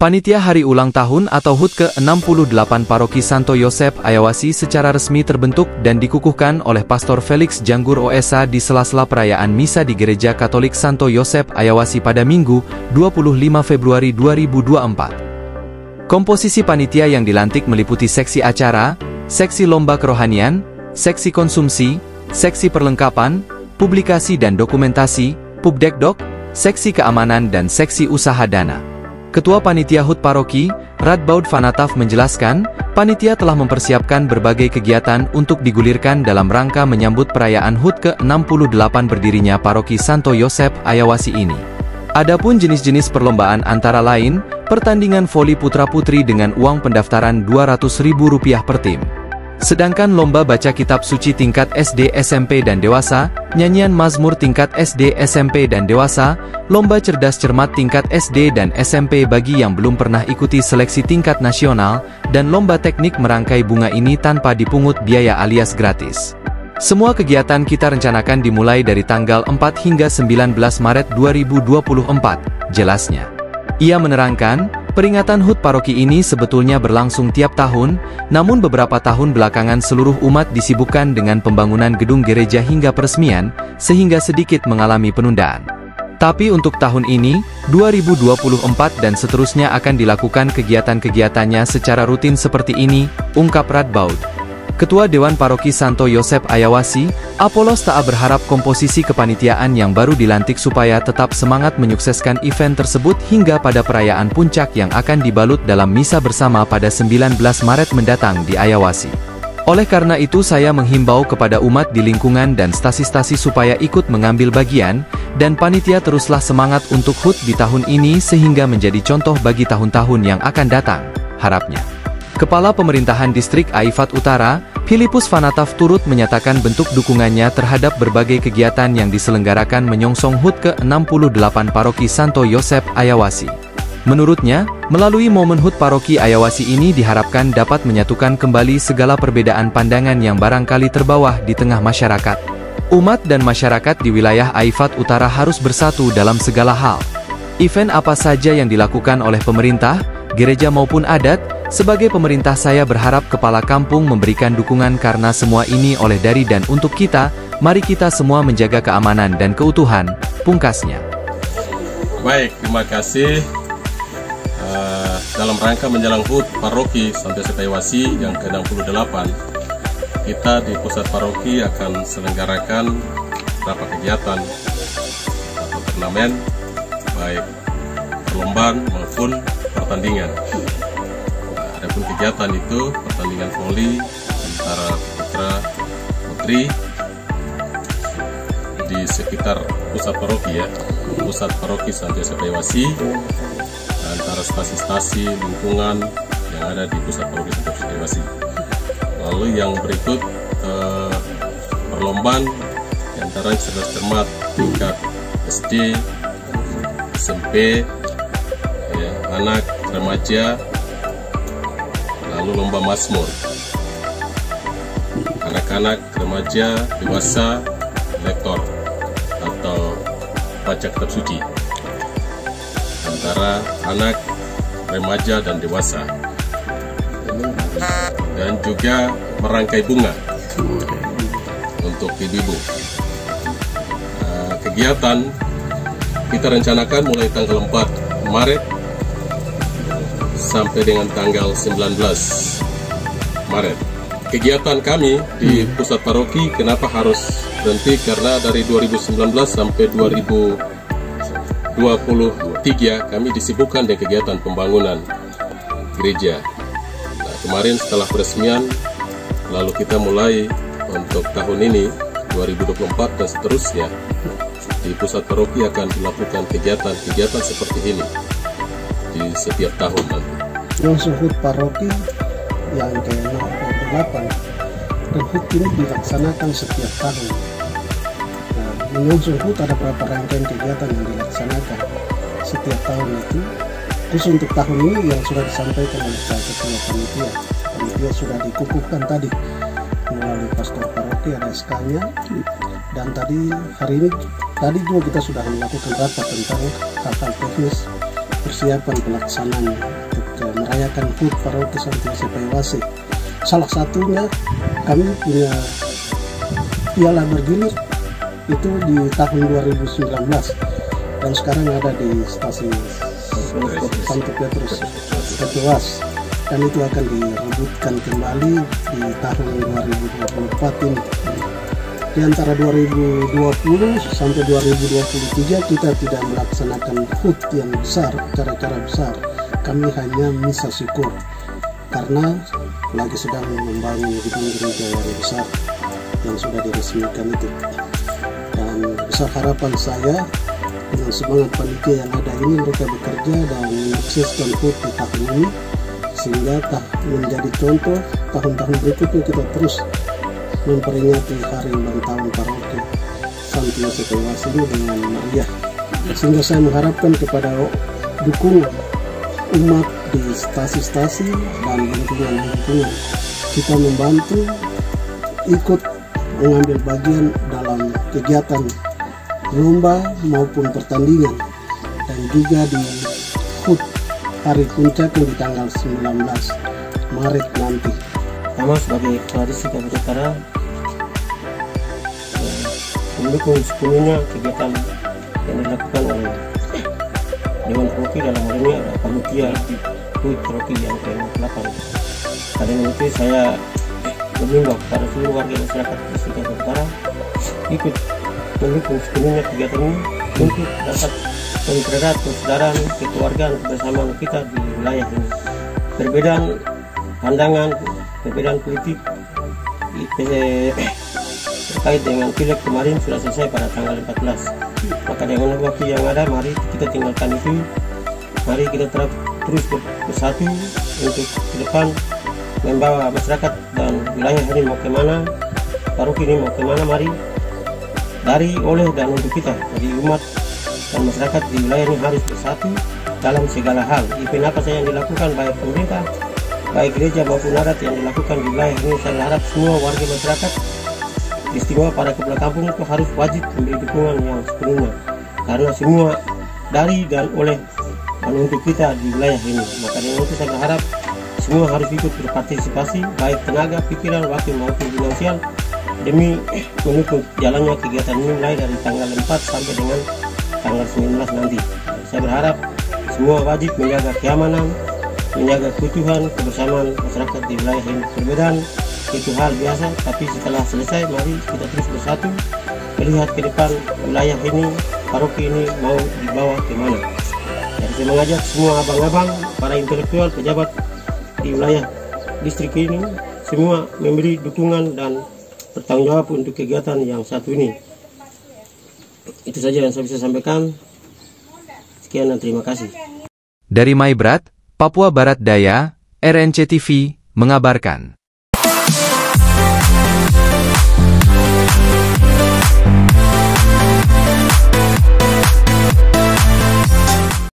Panitia Hari Ulang Tahun atau HUT ke-68 Paroki Santo Yosep Ayawasi secara resmi terbentuk dan dikukuhkan oleh Pastor Felix Janggur OSA di sela-sela perayaan Misa di Gereja Katolik Santo Yosep Ayawasi pada Minggu, 25 Februari 2024. Komposisi panitia yang dilantik meliputi seksi acara, seksi lomba kerohanian, seksi konsumsi, seksi perlengkapan, publikasi dan dokumentasi, Pubdekdok, seksi keamanan dan seksi usaha dana. Ketua Panitia HUT Paroki, Radbaud Vanataf menjelaskan, panitia telah mempersiapkan berbagai kegiatan untuk digulirkan dalam rangka menyambut perayaan HUT ke-68 berdirinya Paroki Santo Yosep Ayawasi ini. Adapun jenis-jenis perlombaan antara lain, pertandingan voli putra-putri dengan uang pendaftaran Rp200.000 per tim. Sedangkan lomba baca kitab suci tingkat SD, SMP, dan dewasa, nyanyian mazmur tingkat SD, SMP, dan dewasa, lomba cerdas cermat tingkat SD dan SMP bagi yang belum pernah ikuti seleksi tingkat nasional, dan lomba teknik merangkai bunga ini tanpa dipungut biaya alias gratis. Semua kegiatan kita rencanakan dimulai dari tanggal 4 hingga 19 Maret 2024, jelasnya. Ia menerangkan, peringatan HUT Paroki ini sebetulnya berlangsung tiap tahun, namun beberapa tahun belakangan seluruh umat disibukkan dengan pembangunan gedung gereja hingga peresmian, sehingga sedikit mengalami penundaan. Tapi untuk tahun ini, 2024 dan seterusnya akan dilakukan kegiatan-kegiatannya secara rutin seperti ini, ungkap Radbaud. Ketua Dewan Paroki Santo Yosep Ayawasi, Apolos Ta'a berharap komposisi kepanitiaan yang baru dilantik supaya tetap semangat menyukseskan event tersebut hingga pada perayaan puncak yang akan dibalut dalam misa bersama pada 19 Maret mendatang di Ayawasi. Oleh karena itu saya menghimbau kepada umat di lingkungan dan stasi-stasi supaya ikut mengambil bagian, dan panitia teruslah semangat untuk HUT di tahun ini sehingga menjadi contoh bagi tahun-tahun yang akan datang, harapnya. Kepala Pemerintahan Distrik Aifat Utara, Filipus Vanataf turut menyatakan bentuk dukungannya terhadap berbagai kegiatan yang diselenggarakan menyongsong HUT ke-68 Paroki Santo Yosep Ayawasi. Menurutnya, melalui momen HUT Paroki Ayawasi ini diharapkan dapat menyatukan kembali segala perbedaan pandangan yang barangkali terbawah di tengah masyarakat. Umat dan masyarakat di wilayah Aifat Utara harus bersatu dalam segala hal. Event apa saja yang dilakukan oleh pemerintah, gereja maupun adat, sebagai pemerintah saya berharap kepala kampung memberikan dukungan karena semua ini oleh dari dan untuk kita, mari kita semua menjaga keamanan dan keutuhan, pungkasnya. Baik, terima kasih. Dalam rangka menjelang HUT Paroki Santo Yosep Ayawasi yang ke-68, kita di pusat paroki akan selenggarakan beberapa kegiatan atau turnamen, baik perlombaan maupun pertandingan. Adapun kegiatan itu pertandingan voli antara putra putri di sekitar pusat paroki pusat paroki Santo Yosep Ayawasi, antara stasi-stasi lingkungan yang ada di pusat paroki Santo Yosep Ayawasi. Lalu yang berikut perlombaan antara cerdas cermat tingkat SD, SMP, anak, remaja, lalu lomba mazmur, anak-anak, remaja, dewasa, lektor atau baca kitab suci antara anak, remaja, dan dewasa, dan juga merangkai bunga untuk ibu-ibu. Kegiatan kita rencanakan mulai tanggal 4 Maret sampai dengan tanggal 19 Maret. Kegiatan kami di pusat paroki kenapa harus berhenti? Karena dari 2019 sampai 2023 kami disibukkan dengan kegiatan pembangunan gereja. Nah, kemarin setelah peresmian, lalu kita mulai untuk tahun ini 2024 dan seterusnya di pusat paroki akan dilakukan kegiatan-kegiatan seperti ini di setiap tahun nanti. Langsung HUT Paroki yang ke-68 dan HUT ini dilaksanakan setiap tahun. Nah, menyongsong HUT ada beberapa rangkaian kegiatan yang dilaksanakan setiap tahun itu. Khusus untuk tahun ini yang sudah disampaikan oleh Ketua Panitia. Panitia sudah dikukuhkan tadi melalui Pastor Paroki, ada SK-nya, dan tadi hari ini juga kita sudah melakukan rapat tentang hal-hal teknis persiapan pelaksanaan untuk merayakan HUT Paroki Santo Yosep Ayawasi. Salah satunya kami punya piala bergilir itu di tahun 2019 dan sekarang ada di stasiun Santo Petrus Tetuas, dan itu akan direbutkan kembali di tahun 2024 ini. Di antara 2020 sampai 2023 kita tidak melaksanakan HUT yang besar, acara-acara besar. Kami hanya misa syukur karena lagi sedang membangun gedung gereja yang besar yang sudah diresmikan itu. Dan besar harapan saya dengan semangat panitia yang ada ini, mereka bekerja dan menyukseskan HUT di tahun ini sehingga menjadi contoh tahun-tahun berikutnya kita terus memperingati hari ulang tahun paroki Santo Yosep Ayawasi ini dengan meriah. Sehingga saya mengharapkan kepada dukungan umat di stasi-stasi dan lingkungan-lingkungan, kita membantu ikut mengambil bagian dalam kegiatan lomba maupun pertandingan, dan juga di HUT hari puncaknya di tanggal 19 Maret nanti. Pertama, sebagai tradisi kami utara mendukung sepenuhnya kegiatan yang dilakukan oleh Dewan Paroki, dalam hal ini ada panitia HUT Paroki yang ke-8. Karena itu saya mengimbau kepada seluruh warga masyarakat Distrik Utara ikut mendukung sepenuhnya kegiatan ini untuk dapat mempererat persaudaraan kekeluargaan kebersamaan kita di wilayah ini. Perbedaan pandangan, perbedaan politik terkait dengan pileg kemarin sudah selesai pada tanggal 14. Maka dengan waktu yang ada, mari kita tinggalkan itu. Mari kita terus bersatu untuk ke depan membawa masyarakat dan wilayah ini mau kemana, paroki ini mau kemana. Mari dari, oleh, dan untuk kita. Jadi umat dan masyarakat di wilayah ini harus bersatu dalam segala hal. Event apa saja yang dilakukan, baik pemerintah, baik gereja maupun adat yang dilakukan di wilayah ini, saya harap semua warga masyarakat, istimewa para kepala kampung itu harus wajib memberi dukungan yang sepenuhnya, karena semua dari dan oleh dan untuk kita di wilayah ini. Maka dengan itu saya berharap semua harus ikut berpartisipasi, baik tenaga, pikiran, waktu maupun finansial, demi mendukung jalannya kegiatan ini mulai dari tanggal 4 sampai dengan tanggal 19 nanti. Saya berharap semua wajib menjaga keamanan, menjaga keutuhan kebersamaan masyarakat di wilayah ini. Perbedaan itu hal biasa, tapi setelah selesai mari kita terus bersatu melihat ke depan wilayah ini, paroki ini mau dibawa kemana. Jadi saya mengajak semua abang-abang, para intelektual, pejabat di wilayah distrik ini, semua memberi dukungan dan bertanggung jawab untuk kegiatan yang satu ini. Itu saja yang saya bisa sampaikan. Sekian dan terima kasih. Dari Maibrat, Papua Barat Daya, RNC TV mengabarkan.